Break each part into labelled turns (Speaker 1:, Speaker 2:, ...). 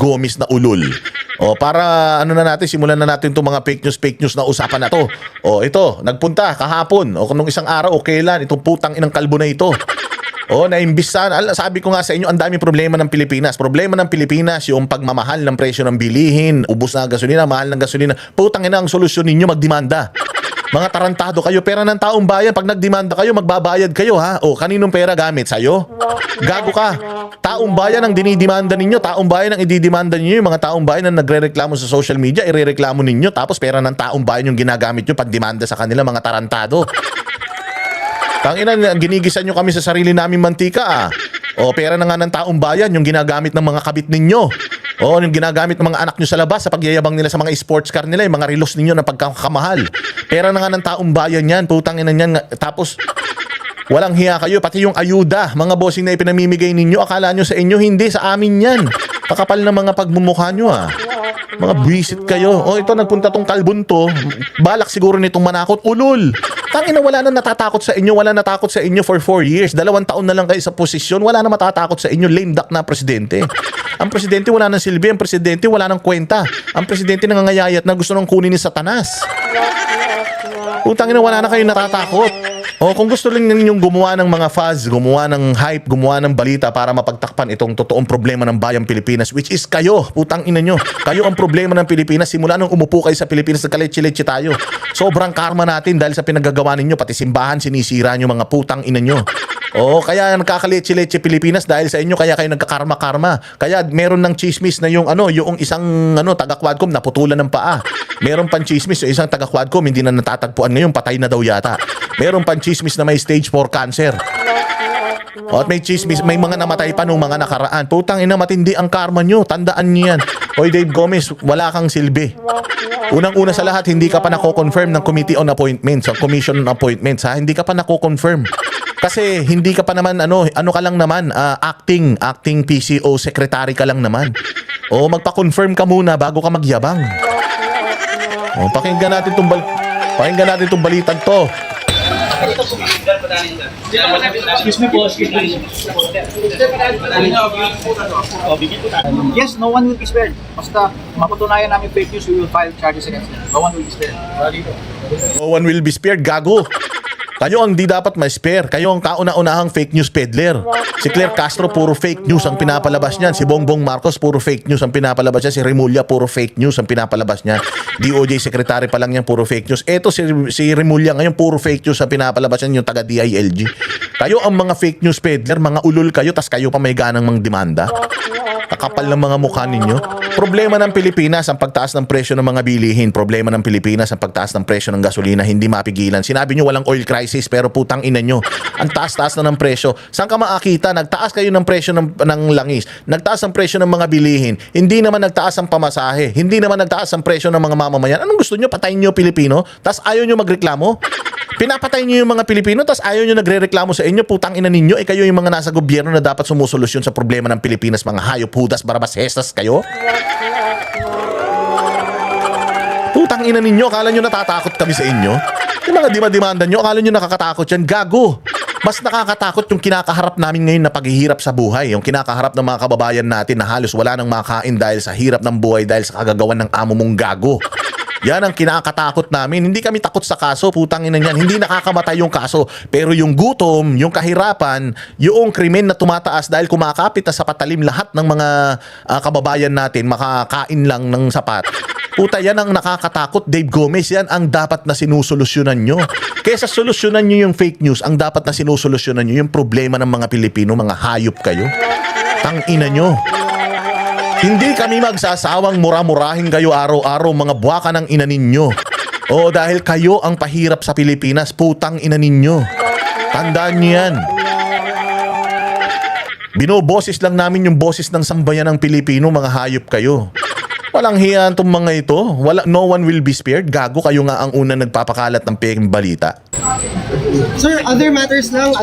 Speaker 1: Gomez na ulol. O para ano na natin, simulan na natin itong mga fake news na usapan na to. O ito, nagpunta kahapon o nung isang araw o kailan itong putang inang kalbo na ito. O naimbisan, sabi ko nga sa inyo, ang daming problema ng Pilipinas. Problema ng Pilipinas yung pagmamahal ng presyo ng bilihin, ubos na gasolina, mahal ng gasolina. Putang ina, ang solusyon ninyo magdemanda. Mga tarantado kayo, pera ng taong bayan, pag nagdemanda kayo, magbabayad kayo ha. O kaninong pera gamit? Sa'yo? Gago ka. Taong bayan ang dinidemanda ninyo, taong bayan ang ididemanda ninyo, yung mga taong bayan na nagrereklamo sa social media, irereklamo ninyo, tapos pera ng taong bayan yung ginagamit nyo pandemanda sa kanila, mga tarantado. Tangina, ginigisan nyo kami sa sarili namin mantika ah. O pera na nga ng taong bayan yung ginagamit ng mga kabit ninyo. O yung ginagamit ng mga anak nyo sa labas sa pagyayabang nila sa mga sports car nila, yung mga relos ninyo na pagkakamahal. Pera na nga ng taong bayan yan, putang ina yan. Tapos walang hiya kayo, pati yung ayuda, mga bossing na ipinamimigay ninyo, akala nyo sa inyo, hindi, sa amin yan. Kakapal na mga pagmumukha nyo ah. Mga buwisit kayo. O ito, nagpunta tong kalbon to, balak siguro nitong manakot, ulol. Tangina, wala na natatakot sa inyo, wala natakot sa inyo for 4 years. 2 taon na lang kayo sa posisyon, wala na matatakot sa inyo, lame duck na presidente. Ang presidente wala nang silbi, ang presidente wala nang kwenta. Ang presidente nangangayayat na gusto nang kunin ni Satanas. Utangin na, wala na kayo natatakot. O kung gusto lang ninyong gumawa ng mga fuzz, gumawa ng hype, gumawa ng balita para mapagtakpan itong totoong problema ng bayang Pilipinas, which is kayo, putang ina nyo. Kayo ang problema ng Pilipinas. Simula nung umupo kayo sa Pilipinas, nagkaletse-letse tayo. Sobrang karma natin dahil sa pinagagawa ninyo, pati simbahan sinisira nyo, mga putang ina nyo. O kaya nagkakaletse-letse Pilipinas dahil sa inyo, kaya kayo nagkakarma-karma. Kaya meron ng chismis na yung isang taga-Quadcom naputulan ng paa. Meron pang chismis yung isang taga-Quadcom hindi na natatagpuan ngayon, patay na daw yata. Meron pang chismis na may stage 4 cancer. O at may chismis, may mga namatay pa nung mga nakaraan. Putang ina, matindi ang karma nyo. Tandaan nyo yan. Hoy Dave Gomez, wala kang silbi. Unang-una sa lahat, hindi ka pa nako-confirm ng Committee on Appointments, o Commission on Appointments ha. Hindi ka pa nako-confirm. Kasi hindi ka pa naman ano ka lang naman, acting PCO secretary ka lang naman. O magpa-confirm ka muna bago ka magyabang. O pakinggan natin tong balitang to.
Speaker 2: Excuse me po, excuse me. Yes, no one will be spared. Basta mapatunayan namin fake news, we will file charges against them. No one will be spared.
Speaker 1: No one will be spared, gago. Kayo ang di dapat ma-spare. Kayo ang kauna-unahang fake news peddler. Si Claire Castro, puro fake news ang pinapalabas niyan. Si Bongbong Marcos, puro fake news ang pinapalabas niya. Si Remulla, puro fake news ang pinapalabas niya. DOJ Secretary pa lang yan, puro fake news. Eto si Remulla ngayon, puro fake news ang pinapalabas niya, yung taga-DILG. Kayo ang mga fake news peddler, mga ulol kayo, tas kayo pa may ganang demanda. Kakapal ng mga mukha ninyo. Problema ng Pilipinas ang pagtaas ng presyo ng mga bilihin. Problema ng Pilipinas ang pagtaas ng presyo ng gasolina, hindi mapigilan. Sinabi nyo walang oil crisis, pero putang ina nyo, ang taas-taas na ng presyo. Saan ka makakita? Nagtaas kayo ng presyo ng langis. Nagtaas ang presyo ng mga bilihin. Hindi naman nagtaas ang pamasahe. Hindi naman nagtaas ang presyo ng mga mamamayan. Anong gusto nyo? Patayin nyo Pilipino? Tas ayaw nyo magreklamo? Pinapatay nyo yung mga Pilipino, tas ayaw nyo nagre-reklamo sa inyo, putang ina ninyo, kayo yung mga nasa gobyerno na dapat sumusolusyon sa problema ng Pilipinas, mga hayop, hudas, barabas, hestas kayo? Putang ina ninyo, akala nyo natatakot kami sa inyo? Yung mga dimademanda nyo, akala nyo nakakatakot yan? Gago! Mas nakakatakot yung kinakaharap namin ngayon na paghihirap sa buhay, yung kinakaharap ng mga kababayan natin na halos wala nang makain dahil sa hirap ng buhay, dahil sa kagagawan ng amo mong gago. Yan ang kinakatakot namin. Hindi kami takot sa kaso, putang ina niyan. Hindi nakakamatay yung kaso. Pero yung gutom, yung kahirapan, yung krimen na tumataas dahil kumakapit na sa patalim lahat ng mga kababayan natin, makakain lang ng sapat. Puta, yan ang nakakatakot, Dave Gomez. Yan ang dapat na sinusolusyonan nyo. Kesa solusyonan nyo yung fake news, ang dapat na sinusolusyonan nyo yung problema ng mga Pilipino, mga hayop kayo. Tang ina nyo. Hindi kami magsasawang mura-murahin kayo araw-araw, mga buwaka ng ina ninyo. O dahil kayo ang pahirap sa Pilipinas, putang ina ninyo. Tandaan niyo yan. Binoboses lang namin yung boses ng sambayan ng Pilipino, mga hayop kayo. Walang hiyan tong mga ito. No one will be spared. Gago, kayo nga ang unang nagpapakalat ng peking balita.
Speaker 3: Sir, other matters lang,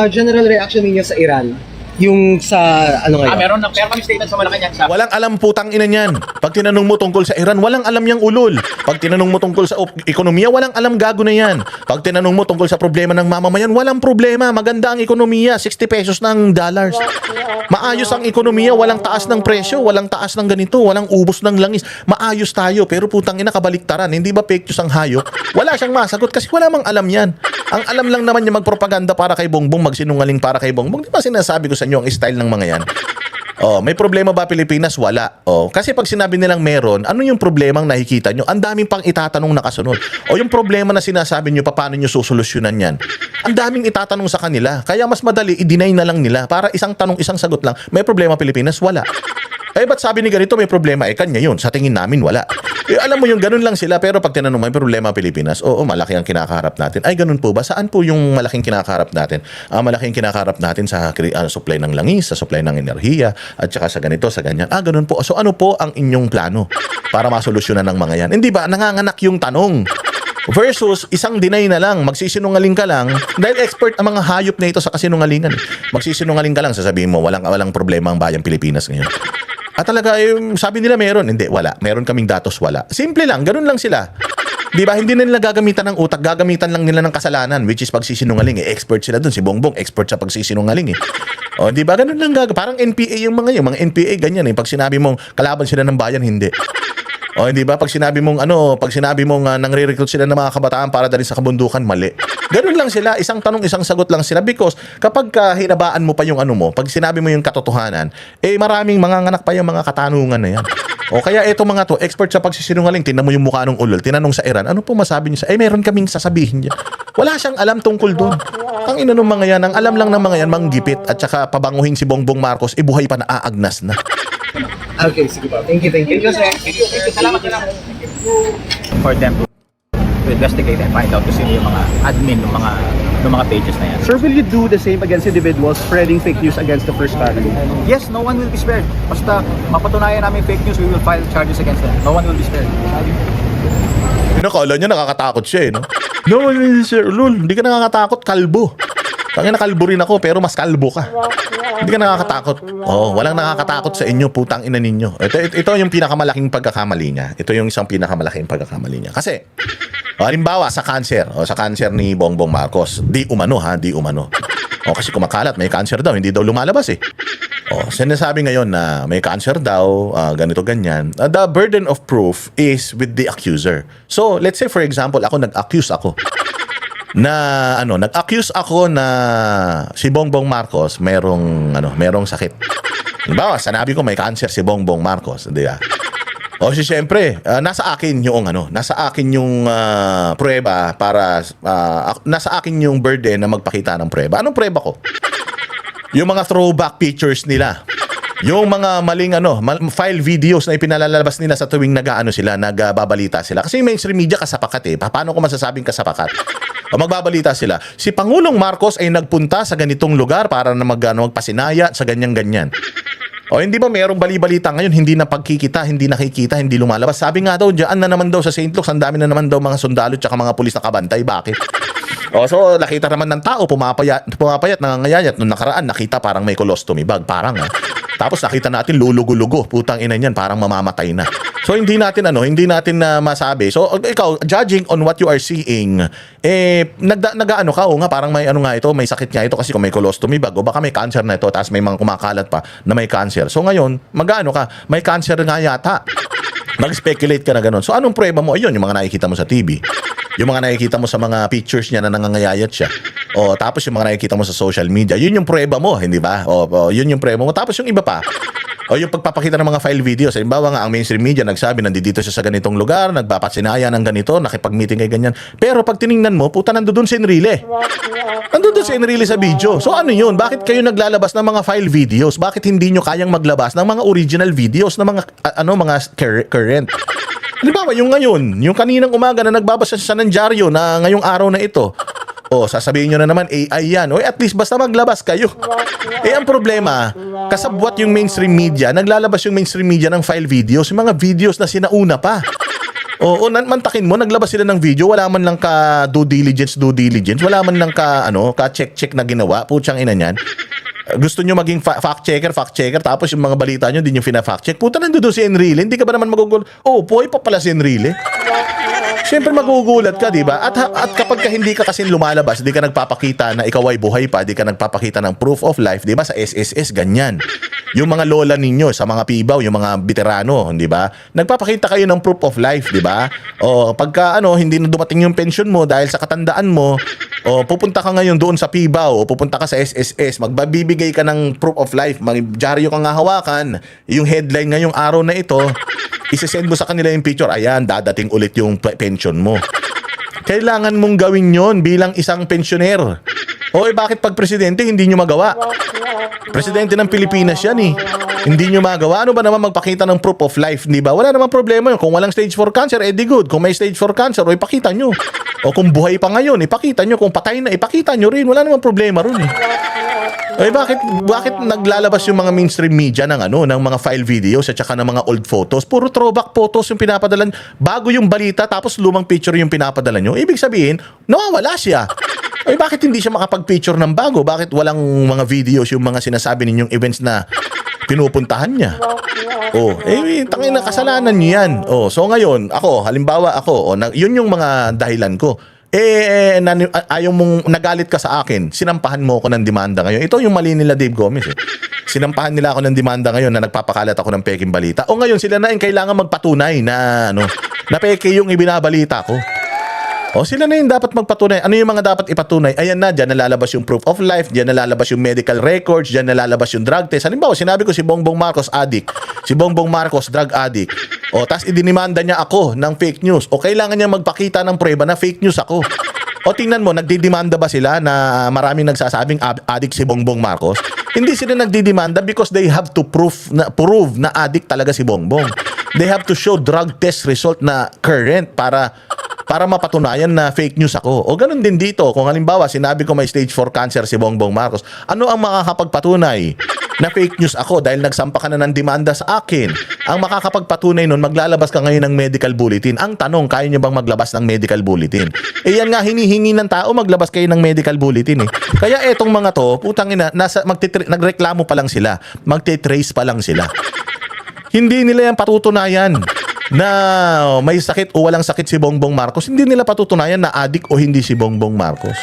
Speaker 3: general reaction ninyo sa Iran? Yung sa ano ngayon?
Speaker 2: Meron kami statement sa Malacanang sa
Speaker 1: Walang alam putang ina niyan. Pag tinanong mo tungkol sa Iran, walang alam yang ulol. Pag tinanong mo tungkol sa ekonomiya, walang alam gago na yan. Pag tinanong mo tungkol sa problema ng mamamayan, walang problema. Maganda ang ekonomiya, 60 pesos ng dollars. Maayos ang ekonomiya, walang taas ng presyo, walang taas ng ganito, walang ubos ng langis. Maayos tayo, pero putang ina kabaliktaran. Hindi ba fake news ang hayop? Wala siyang masagot kasi wala mang alam yan. Ang alam lang naman niya magpropaganda para kay Bongbong, magsinungaling para kay Bongbong. Di ba sinasabi ko sa inyo ang style ng mga yan? Oh, may problema ba Pilipinas? Wala. Oh, kasi pag sinabi nilang meron, ano yung problemang nakikita nyo? Ang daming pang itatanong na kasunod. O yung problema na sinasabi nyo, paano nyo susolusyonan yan? Ang daming itatanong sa kanila. Kaya mas madali, i-deny na lang nila. Para isang tanong, isang sagot lang. May problema Pilipinas? Wala. Eh, ba't sabi ni ganito may problema? Eh, kanya yun. Sa tingin namin, wala. Eh, alam mo yung ganun lang sila. Pero pag tinanong may problema Pilipinas, oo, malaki ang kinakaharap natin. Ay, ganun po ba? Saan po yung malaking kinakaharap natin? Malaking kinakaharap natin sa supply ng langis, sa supply ng enerhiya, at saka sa ganito, sa ganyan. Ganun po. So, ano po ang inyong plano para masolusyonan ng mga yan? Hindi ba? Nanganganak yung tanong. Versus, isang deny na lang, magsisinungaling ka lang, dahil expert ang mga hayop na ito sa kasinungalingan. Magsisinungaling ka lang, sasabihin mo, walang problema ang bayang Pilipinas ngayon. At talaga, sabi nila meron. Hindi, wala. Meron kaming datos, wala. Simple lang, ganun lang sila. Di ba? Hindi na nila gagamitan ng utak, gagamitan lang nila ng kasalanan, which is pagsisinungaling. Expert sila dun. Si Bongbong, expert sa pagsisinungaling. O, di ba? Ganun lang parang NPA yung mga NPA, ganyan. Pag sinabi mong kalaban sila ng bayan, hindi. O, hindi ba? Pag sinabi mong nangre-recruit sila ng mga kabataan para dalhin sa kabundukan, mali. Ganun lang sila, isang tanong, isang sagot lang sila because kapag hinabaan mo pa yung pag sinabi mo yung katotohanan, maraming manganganak pa yung mga katanungan na yan. O kaya eto mga to, expert sa pagsisinungaling, tingnan mo yung mukha ng ulol, tinanong sa Iran, ano po masabi niyo meron kaming sasabihin niya. Wala siyang alam tungkol doon. Ang ina ng mga yan, ang alam lang ng mga yan, manggipit at saka pabanguhin si Bongbong Marcos, buhay pa na aagnas na.
Speaker 3: Okay, sige po. Thank you.
Speaker 2: Thank you, sir. Salamat na lang. For them to investigate and find out kung sino yung mga admin ng mga pages na yan.
Speaker 4: Sir, will you do the same against individuals spreading fake news against the First Family?
Speaker 2: Yes, no one will be spared. Basta mapatunayan namin fake news, we will file charges against them. No one will be spared.
Speaker 1: Nakala niya nakakatakot siya no? No, sir, lol, hindi ka nakakatakot, kalbo. Tangina, kalbo rin ako pero mas kalbo ka. Hindi ka nakakatakot. Walang nakakatakot sa inyo, putang ina ninyo. Ito yung pinakamalaking pagkakamali niya. Ito yung isang pinakamalaking pagkakamali niya. Kasi, halimbawa sa cancer, sa cancer ni Bongbong Marcos, di umano. Kasi kumakalat, may cancer daw, hindi daw lumalabas sinasabi ngayon na may cancer daw, ganito ganyan. The burden of proof is with the accuser. So, let's say for example, nag-accuse ako na si Bongbong Marcos merong sakit. Diba? Sanabi ko may cancer si Bongbong Marcos, di ba? Siyempre, nasa akin yung prueba para nasa akin yung burden na magpakita ng prueba. Anong prueba ko? Yung mga throwback pictures nila. Yung mga maling file videos na ipinalalabas nila sa tuwing nagbabalita sila. Kasi yung mainstream media kasapakat Paano ko masasabing kasapakat? Magbabalita sila. Si Pangulong Marcos ay nagpunta sa ganitong lugar para na magpasinaya sa ganyan-ganyan. Hindi ba mayroong bali-balita ngayon, hindi na pagkikita, hindi nakikita, hindi lumalabas. Sabi nga daw, diyan na naman daw sa St. Luke's, ang dami na naman daw mga sundalo at mga pulis na kabantay. Bakit? So nakita naman ng tao, pumapayat, nangangayayat. Nung nakaraan, nakita parang may colostomy bag. Parang Tapos nakita natin lulugo-lugo. Putang ina niyan, parang mamamatay na. So hindi natin masabi. So ikaw, judging on what you are seeing, nag-ano ka, parang may may sakit nga ito kasi kung may colostomy bag o baka may cancer na ito tapos may mga kumakalat pa na may cancer. So ngayon, may cancer nga yata. Mag-speculate ka na ganun. So anong prueba mo? Ayun, yung mga nakikita mo sa TV. Yung mga nakikita mo sa mga pictures niya na nangangayayat siya. Tapos yung mga nakikita mo sa social media. Yun yung prueba mo, hindi ba? Yun yung prueba mo. Tapos yung iba pa. Yung pagpapakita ng mga file videos. Halimbawa nga, ang mainstream media nagsabi, nandito siya sa ganitong lugar, nagpapasinaya ng ganito, nakipag-meeting kay ganyan. Pero pag tiningnan mo, puta, nandoon si Enrile. Nandoon si Enrile sa video. So ano yun? Bakit kayo naglalabas ng mga file videos? Bakit hindi nyo kayang maglabas ng mga original videos ng mga current? Halimbawa, yung ngayon, yung kaninang umaga na nagbabasa sa Nandiaryo na ngayong araw na ito, sasabihin nyo na naman, AI yan. At least basta maglabas kayo. Ang problema, kasabwat yung mainstream media, naglalabas yung mainstream media ng file videos, yung mga videos na sinauna pa. Mantakin mo, naglabas sila ng video, wala man lang ka due diligence, wala man lang ka check na ginawa, putsang ina niyan. gusto nyo maging fact checker, tapos yung mga balita nyo, hindi nyo fina-fact check. Puta, nandoon si Enrile, hindi ka ba naman magugulat? Oh, buhay pa pala si Enrile. Siyempre magugulat ka, di ba? At kapag ka hindi ka kasi lumalabas, hindi ka nagpapakita na ikaw ay buhay pa, hindi ka nagpapakita ng proof of life, di ba? Sa SSS, ganyan. Yung mga lola ninyo, sa mga pibaw, yung mga veterano, di ba? Nagpapakita kayo ng proof of life, di ba? O pagka hindi na dumating yung pension mo dahil sa katandaan mo, o pupunta ka ngayon doon sa pibaw, o pupunta ka sa SSS, magbibigay ka ng proof of life, magdyaryo ka nga hawakan, yung headline ngayong araw na ito, isesend mo sa kanila yung picture, ayan, dadating ulit yung pension mo. Kailangan mong gawin yon bilang isang pensioner. O bakit pag presidente hindi nyo magawa? Presidente ng Pilipinas yan eh. Hindi nyo magawa. Ano ba naman magpakita ng proof of life, di ba? Wala namang problema yun. Kung walang stage 4 cancer, di good. Kung may stage 4 cancer, ipakita nyo. O kung buhay pa ngayon, ipakita nyo. Kung patay na, ipakita nyo rin. Wala namang problema rin eh. Bakit naglalabas yung mga mainstream media ng ng mga file videos at saka ng mga old photos? Puro throwback photos yung pinapadala. Bago yung balita tapos lumang picture yung pinapadala nyo. Ibig sabihin, nawawala siya. Bakit hindi siya makapag-picture ng bago? Bakit walang mga videos yung mga sinasabi ninyong events na pinupuntahan niya? Tangin na kasalanan niyo yan. So ngayon, halimbawa ako, yun yung mga dahilan ko. Ayaw mong nagalit ka sa akin, sinampahan mo ako ng demanda ngayon. Ito yung mali nila Dave Gomez eh. Sinampahan nila ako ng demanda ngayon na nagpapakalat ako ng peking balita. O ngayon sila na yung kailangan magpatunay na na peke yung ibinabalita ko. O sila na yung dapat magpatunay. Ano yung mga dapat ipatunay? Ayan na, dyan nalalabas yung proof of life, dyan nalalabas yung medical records, dyan nalalabas yung drug test. Halimbawa, sinabi ko si Bongbong Marcos addict, si Bongbong Marcos drug addict. Tas idinimanda niya ako ng fake news. O kailangan niya magpakita ng prueba na fake news ako. O tingnan mo, nagdidemanda ba sila na maraming nagsasabing addict si Bongbong Marcos? Hindi sila nagdidemanda because they have to prove na addict talaga si Bongbong. They have to show drug test result na current para mapatunayan na fake news ako. O ganun din dito. Kung halimbawa, sinabi ko may stage 4 cancer si Bongbong Marcos, ano ang makakapagpatunay na fake news ako dahil nagsampa ka na ng demanda sa akin? Ang makakapagpatunay nun, maglalabas ka ngayon ng medical bulletin. Ang tanong, kaya nyo bang maglabas ng medical bulletin? Yan nga, hinihingi ng tao, maglabas kayo ng medical bulletin eh. Kaya etong mga to, putang ina, nagreklamo pa lang sila. Magte-trace pa lang sila. Hindi nila yan patutunayan na may sakit o walang sakit si Bongbong Marcos. Hindi nila patutunayan na addict o hindi si Bongbong Marcos.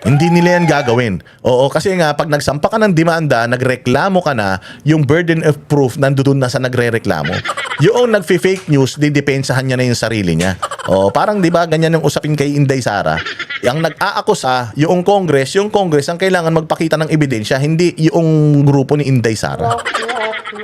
Speaker 1: Hindi nila yan gagawin. Kasi nga, pag nagsampa ka ng demanda, nagreklamo ka na, yung burden of proof nandoon na sa nagre-reklamo. Yung nagfi-fake news, didepensahan niya na yung sarili niya. Parang di ba ganyan yung usapin kay Inday Sara. Ang nag-aakusa, yung Congress ang kailangan magpakita ng ebidensya, hindi yung grupo ni Inday Sara.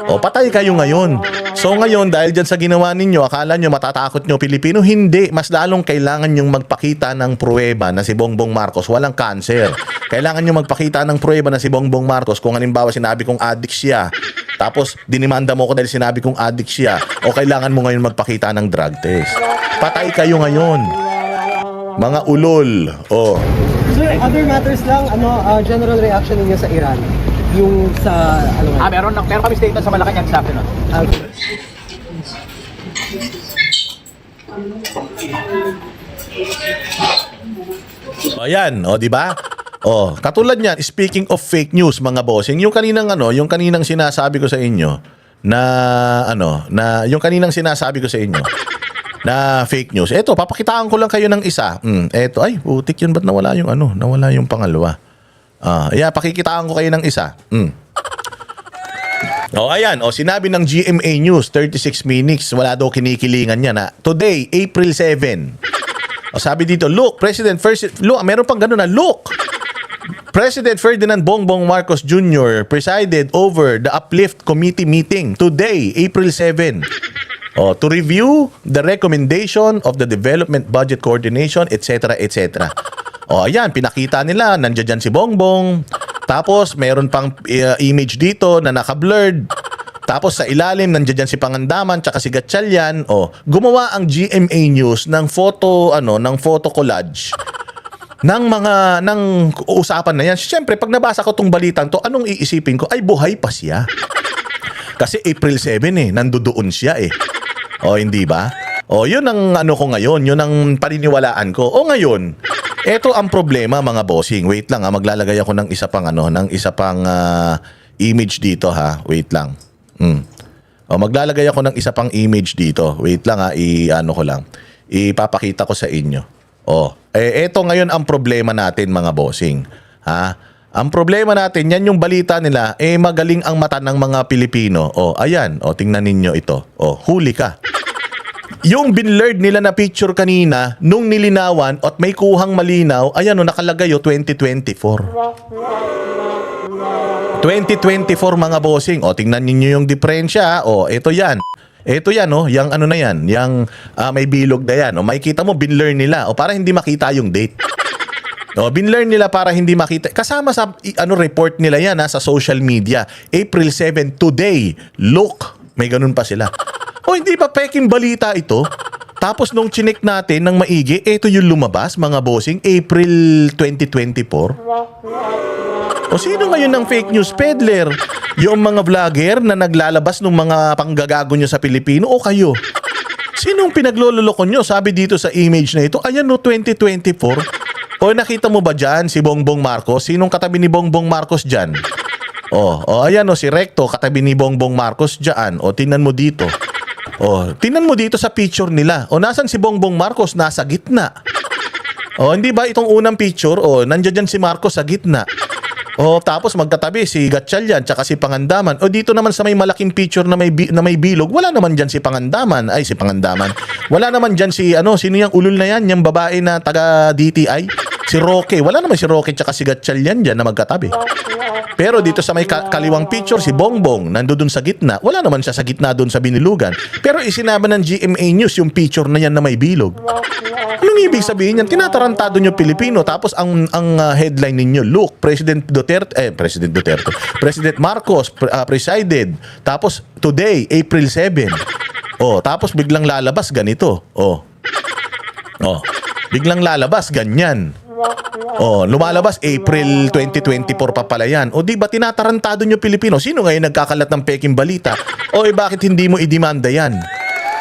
Speaker 1: Patay kayo ngayon. So ngayon, dahil dyan sa ginawa ninyo, akala nyo matatakot nyo Pilipino? Hindi. Mas lalong kailangan nyong magpakita ng pruweba na si Bongbong Marcos walang cancer. Kailangan nyo magpakita ng pruweba na si Bongbong Marcos kung halimbawa sinabi kong addict siya, tapos dinimanda mo ko dahil sinabi kong addict siya, o kailangan mo ngayon magpakita ng drug test. Patay kayo ngayon. Mga ulol.
Speaker 3: Sir, other matters lang, general reaction ninyo sa Iran? Yung sa,
Speaker 2: meron kami statement sa Malacanang sa afternoon.
Speaker 3: Okay.
Speaker 1: Ayan, di ba? Katulad niyan, speaking of fake news mga bossing, yung kaninang sinasabi ko sa inyo na yung kaninang sinasabi ko sa inyo na fake news. Eto, papakitaan ko lang kayo ng isa. Eto, ay, putik yun, ba't nawala yung pangalawa? Pakikitaan ko kayo ng isa. Ayan. Sinabi ng GMA News, 36 minutes, wala daw kinikilingan niya na today, April 7. Sabi dito, look, meron pang gano'n na, look, President Ferdinand Bongbong Marcos Jr. presided over the Uplift Committee meeting today, April 7. To review the recommendation of the Development Budget Coordination, etc., etc. Ayan, pinakita nila, nandiyan dyan si Bongbong. Tapos, mayroon pang image dito na naka-blurred. Tapos, sa ilalim, nandiyan dyan si Pangandaman, tsaka si Gatchalian. Gumawa ang GMA News ng photo collage ng usapan na yan. Siyempre, pag nabasa ko tong balitang to, anong iisipin ko? Ay, buhay pa siya. Kasi April 7 nandoon siya hindi ba? Yun ang ko ngayon, yun ang paniniwalaan ko. Ngayon, Ito ang problema mga bossing. Wait lang maglalagay ako ng isa pang image dito ha. Wait lang. Maglalagay ako ng isa pang image dito. Wait lang ipapakita ko sa inyo. Ito ngayon ang problema natin mga bossing. Ha? Ang problema natin, yan yung balita nila, magaling ang mata ng mga Pilipino. Ayan, tingnan ninyo ito. Huli ka. Yung binlurred nila na picture kanina, nung nilinawan at may kuhang malinaw, ayan nakalagay 2024. 2024 mga bossing. Tingnan ninyo yung diferensya. Ito yan. Ito yan, yung ano na yan, yung may bilog na yan. Makikita mo, binlur nila. Para hindi makita yung date. Binlur nila para hindi makita. Kasama sa report nila yan sa social media. April 7, today. Look. May ganun pa sila. Hindi pa peking balita ito. Tapos nung chinek natin ng maigi, ito yung lumabas, mga bossing, April 2024. Sino ngayon ng fake news peddler? Yung mga vlogger na naglalabas ng mga panggagago nyo sa Pilipino o kayo? Sinong pinaglololoko nyo? Sabi dito sa image na ito, ayan 2024. Nakita mo ba dyan si Bongbong Marcos? Sinong katabi ni Bongbong Marcos dyan? Ayan si Recto, katabi ni Bongbong Marcos dyan. Tingnan mo dito. Tingnan mo dito sa picture nila. Nasan si Bongbong Marcos? Nasa gitna. Hindi ba itong unang picture? Nandiyan dyan si Marcos sa gitna. Tapos magkatabi si Gatchalian tsaka si Pangandaman. Dito naman sa may malaking picture na may bilog, wala naman dyan si Pangandaman. Si Pangandaman. Wala naman dyan sino yung ulol na yan? Yung babae na taga DTI? Si Roque. Wala naman si Roque tsaka si Gatchalian dyan na magkatabi. Pero dito sa may kaliwang picture, si Bongbong nandoon sa gitna. Wala naman siya sa gitna doon sa binilugan. Pero isinama ng GMA News yung picture na yan na may bilog. Anong ibig sabihin yan? Tinatarantado nyo Pilipino. Tapos ang headline ninyo, look, President Marcos presided. Tapos today, April 7. Tapos biglang lalabas ganito. Biglang lalabas ganyan. Lumalabas April 2024 pa pala yan. Di ba tinatarantado nyo Pilipino? Sino ngayon nagkakalat ng peking balita? Bakit hindi mo idemanda yan?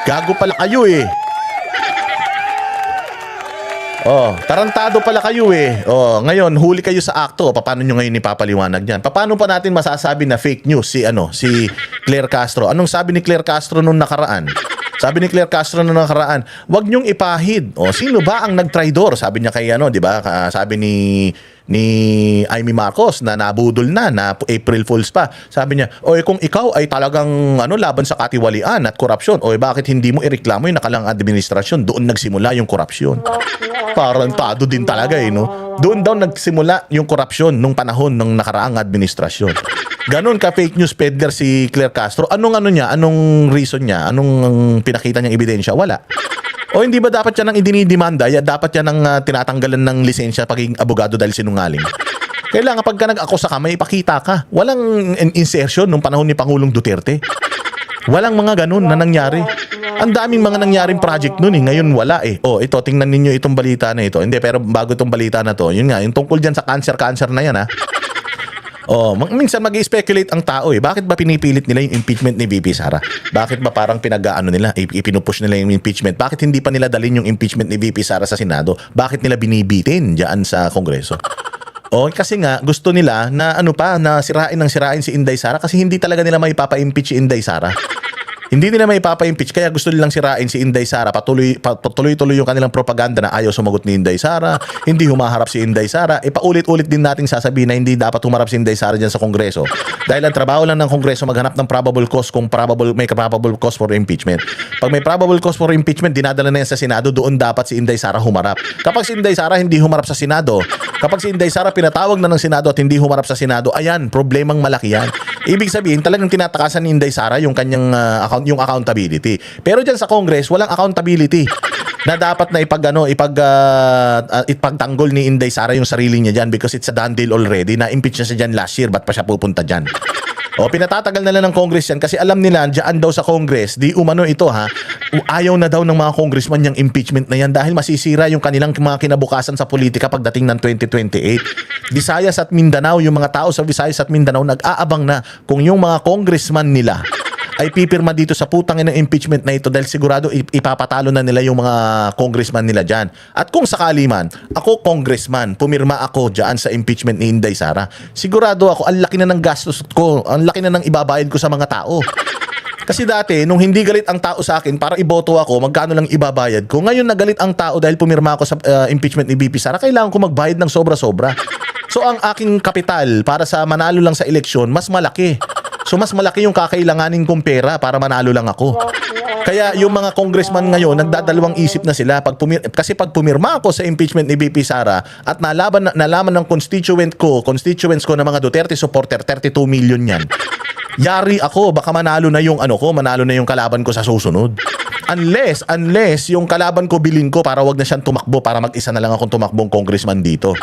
Speaker 1: Gago pala kayo tarantado pala kayo ngayon, huli kayo sa akto. Paano nyo ngayon ipapaliwanag yan? Paano pa natin masasabi na fake news si Claire Castro? Anong sabi ni Claire Castro nung nakaraan? Sabi ni Claire Castro nung nakaraan, wag nyong ipahid. Sino ba ang nagtraidor? Sabi niya kay di ba? Sabi ni Amy Marcos na nabudol na April Fools pa. Sabi niya, kung ikaw ay talagang laban sa katiwalian at korupsyon, bakit hindi mo ireklamo yung nakalang administrasyon? Doon nagsimula yung korupsyon. Parantado din talaga no? Doon daw nagsimula yung korupsyon nung panahon ng nakaraang administrasyon. Ganon ka fake news peddler si Claire Castro. Anong reason niya? Anong pinakita niyang ebidensya? Wala. Hindi ba dapat yan ang idinidemanda? Dapat yan ang tinatanggalan ng lisensya pagiging abogado dahil sinungaling? Kailangan pagka nag-akusa ka, may ipakita ka. Walang insertion nung panahon ni Pangulong Duterte. Walang mga ganun na nangyari. Ang daming mga nangyaring project nun Ngayon wala ito, tingnan ninyo itong balita na ito. Hindi, pero bago itong balita na to, yun nga, yung tungkol dyan sa cancer na yan minsan mag-speculate ang tao Bakit ba pinipilit nila yung impeachment ni VP Sara? Bakit ba parang nila, ipinupush nila yung impeachment? Bakit hindi pa nila dalhin yung impeachment ni VP Sara sa Senado? Bakit nila binibitin dyan sa Kongreso? Kasi nga gusto nila na na sirain si Inday Sara kasi hindi talaga nila maipapa-impeach si Inday Sara. Hindi nila maipapa-impeach kaya gusto nilang sirain si Inday Sara. Patuloy-tuloy yung kanilang propaganda na ayaw sumagot ni Inday Sara, hindi humaharap si Inday Sara. Paulit-ulit din nating sasabihin na hindi dapat humarap si Inday Sara dyan sa Kongreso. Dahil ang trabaho lang ng Kongreso maghanap ng probable cause kung may probable cause for impeachment. Pag may probable cause for impeachment, dinadala na yan sa Senado, doon dapat si Inday Sara humarap. Kapag si Inday Sara hindi humarap sa Senado, kapag si Inday Sara pinatawag na ng Senado at hindi humarap sa Senado, ayan, problemang malaki yan. Ibig sabihin, talagang tinatakasan ni Inday Sara yung kanyang yung accountability. Pero dyan sa Congress, walang accountability na dapat na ipagtanggol ni Inday Sara yung sarili niya dyan because it's a done deal already. Na-impeach na siya dyan last year, ba't pa siya pupunta dyan? Pinatatagal na lang ng Congress yan kasi alam nila dyan daw sa Congress, di umano ito ayaw na daw ng mga congressman yung impeachment na yan dahil masisira yung kanilang mga kinabukasan sa politika pagdating ng 2028. Visayas at Mindanao, yung mga tao sa Visayas at Mindanao nag-aabang na kung yung mga congressman nila ay pipirma dito sa putang ng impeachment na ito dahil sigurado ipapatalo na nila yung mga congressman nila dyan. At kung sakali man, ako congressman, pumirma ako dyan sa impeachment ni Inday Sara, sigurado ako, ang laki na ng gastos ko, ang laki na ng ibabayad ko sa mga tao. Kasi dati, nung hindi galit ang tao sa akin para iboto ako, magkano lang ibabayad ko. Ngayon nagalit ang tao dahil pumirma ako sa impeachment ni BP Sara, kailangan ko magbayad ng sobra-sobra. So ang aking kapital para sa manalo lang sa eleksyon, mas malaki. So mas malaki yung kakailanganin kong pera para manalo lang ako. Kaya yung mga congressman ngayon, nagdadalawang isip na sila. Kasi pag pumirma ako sa impeachment ni BP Sara at nalaman ng constituents ko na mga Duterte supporter, 32 million yan. Yari ako, baka manalo na yung manalo na yung kalaban ko sa susunod. Unless yung kalaban ko bilin ko para wag na siyang tumakbo, para mag-isa na lang akong tumakbong congressman dito.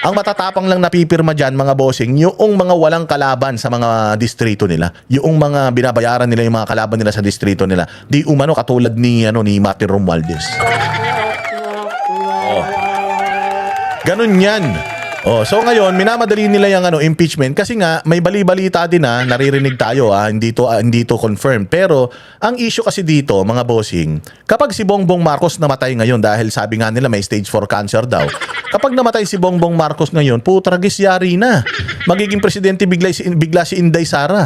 Speaker 1: Ang matatapang lang napipirma dyan, mga bossing, yung mga walang kalaban sa mga distrito nila. Yung mga binabayaran nila, yung mga kalaban nila sa distrito nila. Di umano katulad ni Martin Romualdez. Oh. Ganun yan. Oh, so ngayon minamadali nila yung impeachment kasi nga may bali-balita din naririnig tayo hindi to confirmed. Pero ang issue kasi dito, mga bossing, kapag si Bongbong Marcos namatay ngayon dahil sabi nga nila may stage 4 cancer daw. Kapag namatay si Bongbong Marcos ngayon, putragis yari na. Magiging presidente bigla si Inday Sara.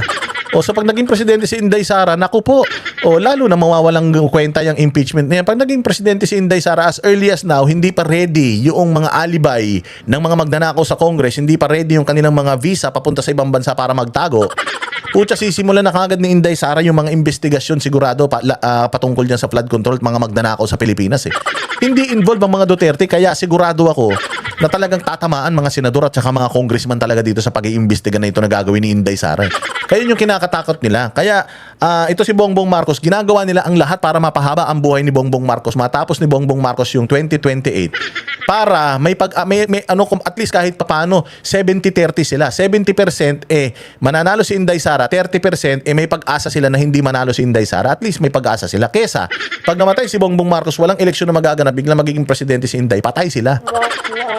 Speaker 1: O so pag naging presidente si Inday Sara, naku po. O lalo na mawawalang kwenta yung impeachment niya. Pag naging presidente si Inday Sara, as early as now, hindi pa ready yung mga alibay ng mga magnanakaw sa Congress, hindi pa ready yung kanilang mga visa papunta sa ibang bansa para magtago. Pucha, sisimulan na kagad ni Inday Sara yung mga investigasyon sigurado patungkol dyan sa flood control at mga magnanakaw sa Pilipinas. Hindi involved ang mga Duterte, kaya sigurado ako na talagang tatamaan mga senador at saka mga congressman talaga dito sa pag-iimbestiga na ito na gagawin ni Inday Sara. Kaya yung kinakatakot nila. Kaya ito si Bongbong Marcos, ginagawa nila ang lahat para mapahaba ang buhay ni Bongbong Marcos. Matapos ni Bongbong Marcos yung 2028 para may at least kahit papaano 70-30 sila. 70% mananalo si Inday Sara, 30% may pag-asa sila na hindi manalo si Inday Sara. At least may pag-asa sila. Kesa pag namatay si Bongbong Marcos, walang eleksyon na magaganap, biglang magiging presidente si Inday, patay sila.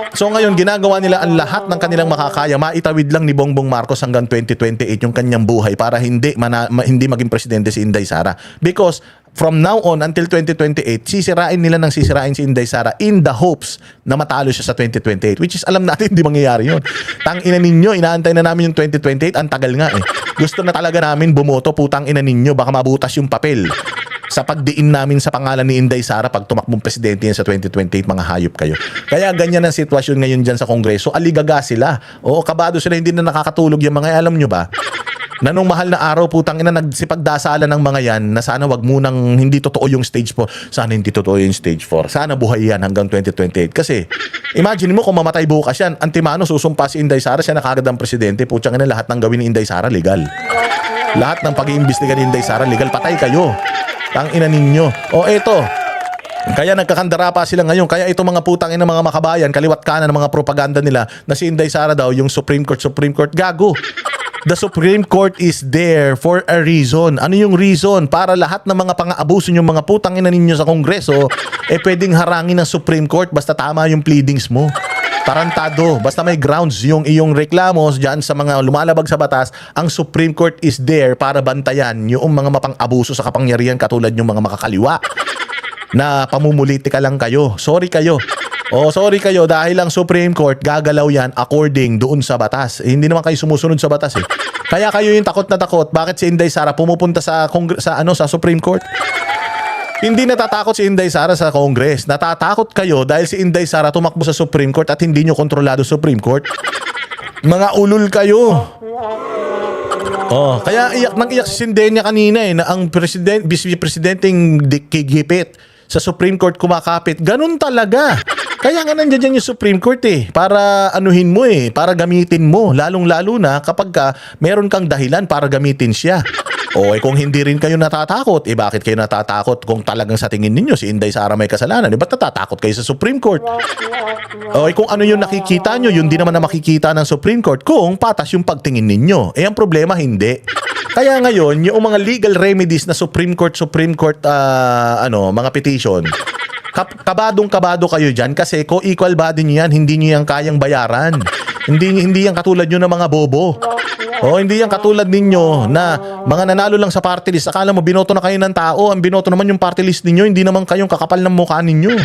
Speaker 1: So ngayon, ginagawa nila ang lahat ng kanilang makakaya. Maitawid lang ni Bongbong Marcos hanggang 2028 yung kanyang buhay para hindi maging presidente si Inday Sara. Because from now on until 2028, sisirain si Inday Sara in the hopes na matalo siya sa 2028. Which is alam natin hindi mangyayari yun. Tangina ninyo, inaantay na namin yung 2028. Ang tagal nga Gusto na talaga namin bumoto, putang ina ninyo. Baka mabutas yung papel sa pagdiin namin sa pangalan ni Inday Sara pag tumakbong presidente yan sa 2028, mga hayop kayo. Kaya ganyan ang sitwasyon ngayon dyan sa Kongreso. Aligaga sila. Oo, kabado sila, hindi na nakakatulog yung mga, alam nyo ba? Na nung mahal na araw, putang ina, nagsipagdasalan ng mga yan na sana wag munang hindi totoo yung stage 4. Sana hindi totoo yung stage 4. Sana buhay yan hanggang 2028. Kasi, imagine mo kung mamatay bukas yan, Antimano, susumpa si Inday Sara, siya na kagad ang presidente. Putang ina, lahat ng gawin ni Inday Sara, legal. Lahat ng pag-iimbestiga ni Inday Sara, legal. Patay kayo. Tangina ninyo. O eto, kaya nagkakandara pa sila ngayon. Kaya itong mga putang ina mga makabayan, kaliwat kanan ng mga propaganda nila na si Inday Sara daw yung Supreme Court, gago. The Supreme Court is there for a reason. Ano yung reason? Para lahat ng mga pang-aabuso yung mga putang ina ninyo sa Kongreso pwedeng harangin ng Supreme Court basta tama yung pleadings mo. Tarantado. Basta may grounds yung iyong reklamos dyan sa mga lumalabag sa batas, ang Supreme Court is there para bantayan yung mga mapang-abuso sa kapangyarihan katulad yung mga makakaliwa na pamumulitika lang kayo. Sorry kayo. Sorry kayo dahil ang Supreme Court gagalaw yan according doon sa batas. Hindi naman kayo sumusunod sa batas Kaya kayo yung takot na takot. Bakit si Inday Sara pumupunta sa Supreme Court? Hindi natatakot si Inday Sara sa Congress. Natatakot kayo dahil si Inday Sara tumakbo sa Supreme Court at hindi nyo kontrolado Supreme Court. Mga ulol kayo. Kaya iyak si Sindenya kanina na ang vice presidenteng kigipit sa Supreme Court kumakapit. Ganun talaga. Kaya nga nandiyan yung Supreme Court para anuhin mo para gamitin mo. Lalong-lalo na kapag meron kang dahilan para gamitin siya. Kung hindi rin kayo natatakot, bakit kayo natatakot kung talagang sa tingin ninyo si Inday Sara may kasalanan? Ba't natatakot kayo sa Supreme Court? Kung ano yung nakikita nyo, yun din naman na makikita ng Supreme Court kung patas yung pagtingin ninyo. Ang problema, hindi. Kaya ngayon, yung mga legal remedies na Supreme Court, mga petition, kabadong-kabado kayo dyan kasi equal body nyo yan, hindi nyo yan kayang bayaran. Hindi yan katulad nyo ng mga bobo. O hindi yan katulad ninyo na mga nanalo lang sa party list. Akala mo binoto na kayo ng tao, ang binoto naman yung party list ninyo, hindi naman kayong kakapal ng mukha ninyo.